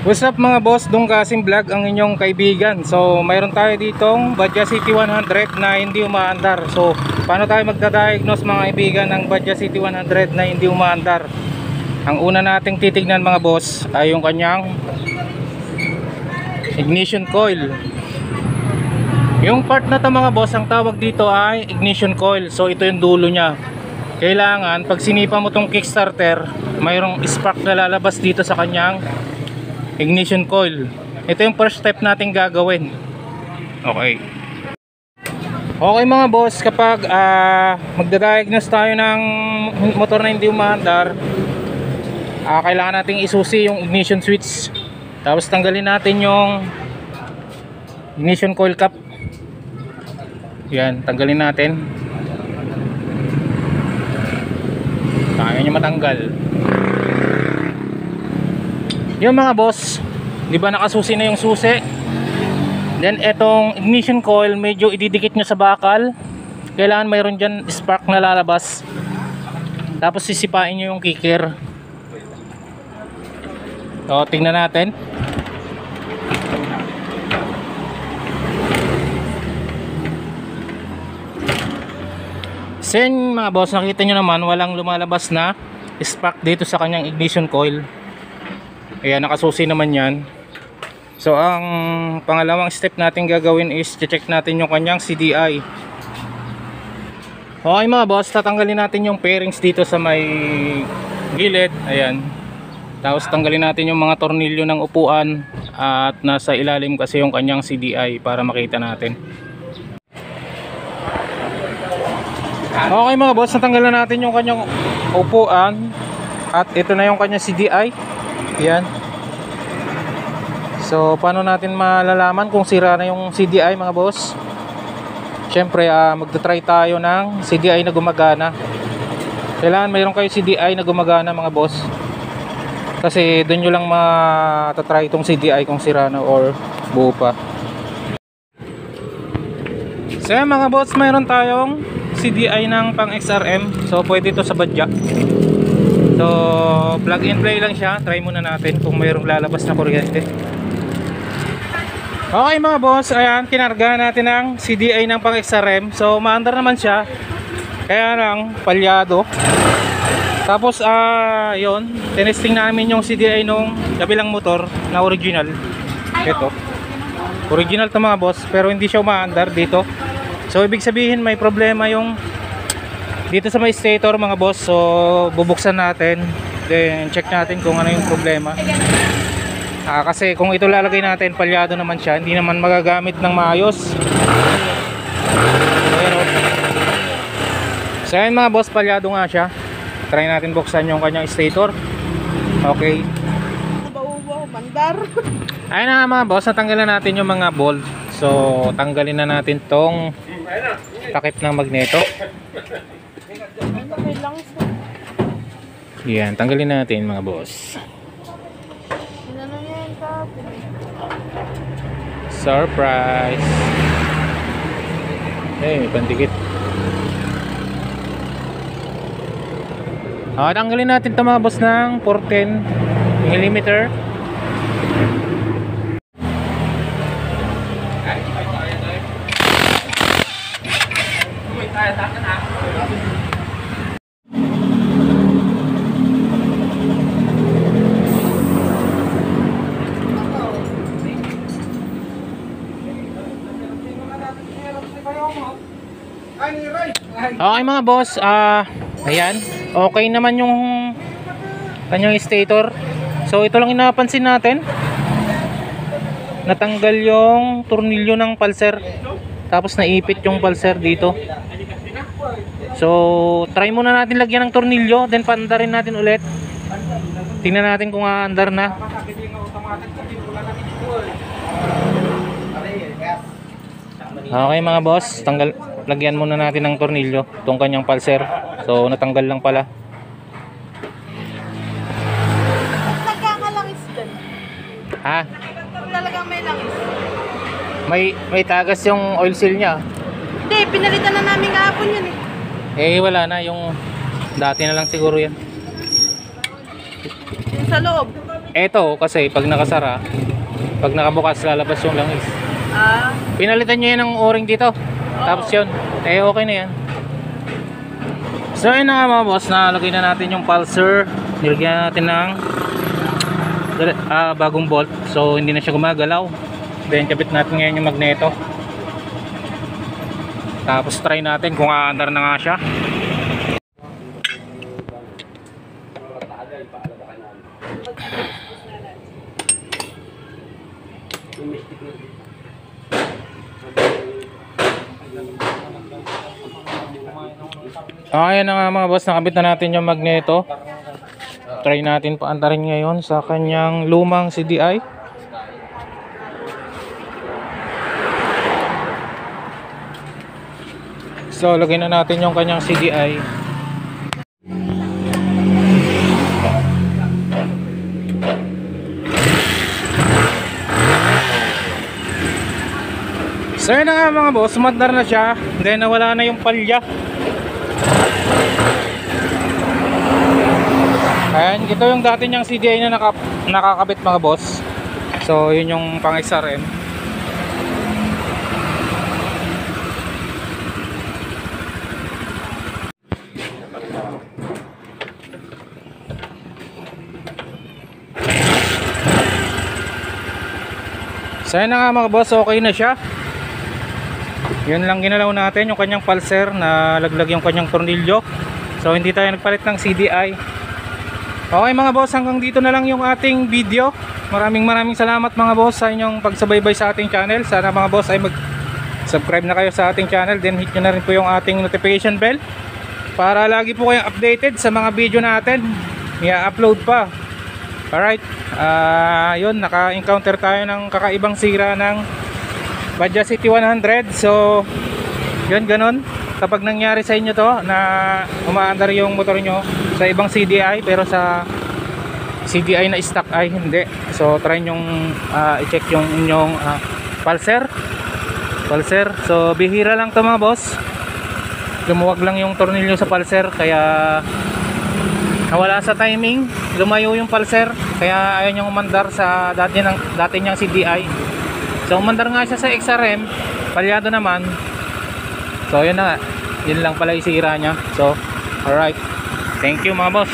What's up mga boss, Dong Kasing Vlog ang inyong kaibigan. So mayroon tayo ditong Badja City 100 na hindi umaandar. So paano tayo magda-diagnose mga kaibigan ng Badja City 100 na hindi umaandar? Ang una nating titignan mga boss ay yung kanyang ignition coil. Yung part na to mga boss, ang tawag dito ay ignition coil. So ito yung dulo nya. Kailangan pag sinipa mo tong kickstarter, mayroong spark na lalabas dito sa kanyang ignition coil. Ito yung first step natin gagawin. Okay mga boss, kapag magda-diagnose tayo ng motor na hindi umaandar, kailangan nating isusi yung ignition switch. Tapos tanggalin natin yung ignition coil cap. Yan, tanggalin natin. Kaya nyo matanggal. Yung mga boss, di ba nakasusi na yung susi? Then etong ignition coil, medyo ididikit nyo sa bakal. Kailangan mayroon dyan spark na lalabas. Tapos sisipain nyo yung kicker. So tingnan natin. Sen mga boss, nakita nyo naman walang lumalabas na spark dito sa kanyang ignition coil. Ayan, nakasusi naman yan. So ang pangalawang step natin gagawin is check natin yung kanyang CDI. Okay mga boss, tatanggalin natin yung pairings dito sa may gilid. Ayan. Tapos tanggalin natin yung mga tornilyo ng upuan. At nasa ilalim kasi yung kanyang CDI para makita natin. Okay mga boss, natanggalan natin yung kanyang upuan. At ito na yung kanyang CDI. Yan. So paano natin malalaman kung sira na yung CDI mga boss? Syempre magta-try tayo ng CDI na gumagana. Kailangan mayroon kayo CDI na gumagana mga boss. Kasi doon nyo lang matatry itong CDI kung sira na or buo pa. So mga boss, mayroon tayong CDI ng pang XRM. So pwede ito sa Badja. So plug and play lang siya. Try muna natin kung mayroong lalabas na kuryente. Okay mga boss, ayan, kinarga natin ang CDI ng pang XRM. So maandar naman siya. Kaya lang palyado. Tapos yun, tinesting namin yung CDI nung kabilang motor na original. Ito original to mga boss, pero hindi siya umaandar dito. So ibig sabihin may problema yung dito sa may stator mga boss. So bubuksan natin, then check natin kung ano yung problema. Kasi kung ito lalagay natin, palyado naman siya, hindi naman magagamit ng maayos. So ayun mga boss, palyado nga siya. Try natin buksan yung kanyang stator. Okay. Ayun na mga boss, natanggalan natin yung mga bolt. So tanggalin na natin tong takip ng magneto. Yan, tanggalin natin mga boss. Surprise. May pandikit. Tanggalin natin ito mga boss ng 410 mm. Okay mga boss, ayan, okay naman yung kanyang stator. So ito lang inapansin natin, natanggal yung tornilyo ng pulser, tapos naipit yung pulser dito. So try muna natin lagyan ng tornilyo, then paandarin natin ulit. Tingnan natin kung aandar na. Okay mga boss, lagyan muna natin ng tornilyo itong kanyang pulser. So natanggal lang pala. Nagkakalangis dyan. Ha? Talagang may langis. May tagas yung oil seal nya. Hindi, pinalitan na namin kahapon yun wala na, yung dati na lang siguro yan. Yung sa loob. Eto kasi pag nakasara, pag nakabukas lalabas yung langis. Ah, Pinalitan niya ng o-ring dito. Tapos yun, okay na yan. So yun na nga mga boss, nalagay na natin yung pulser. Nilagyan natin ng bagong bolt. So hindi na siya gumagalaw. Then kabit natin ngayon yung magneto. Tapos try natin kung aandar na nga siya. Ayan na nga mga boss, nakabit na natin yung magneto. Try natin paandarin ngayon sa kanyang lumang CDI. So lagyan na natin yung kanyang CDI. So yun na nga mga boss, sumandar na siya. Then nawala na yung palya. Ayan, ito yung dati niyang CDI na nakakabit mga boss. So yun yung pang XRM. So yun na nga mga boss, okay na siya. Yun lang ginalaw natin, yung kanyang pulser na laglag yung kanyang tornilyo. So hindi tayo nagpalit ng CDI. Okay mga boss, hanggang dito na lang yung ating video. Maraming salamat mga boss sa inyong pagsubaybay sa ating channel. Sana mga boss ay mag-subscribe na kayo sa ating channel. Then hit nyo na rin po yung ating notification bell para lagi po kayong updated sa mga video natin. I-upload pa. Alright, yun, naka-encounter tayo ng kakaibang sira ng Badja City 100. So yun, ganun. Kapag nangyari sa inyo to na umaandar yung motor nyo sa ibang CDI pero sa CDI na stock ay hindi, so try nyong i-check yung inyong pulser. So bihira lang to mga boss, lumuwag lang yung tornilyo sa pulser, kaya nawala sa timing, lumayo yung pulser, kaya ayaw niyang umandar sa dati niyang CDI. So umandar nga siya sa XRM, palyado naman. So yun na nga, yun lang pala isira niya. So alright, thank you mga boss.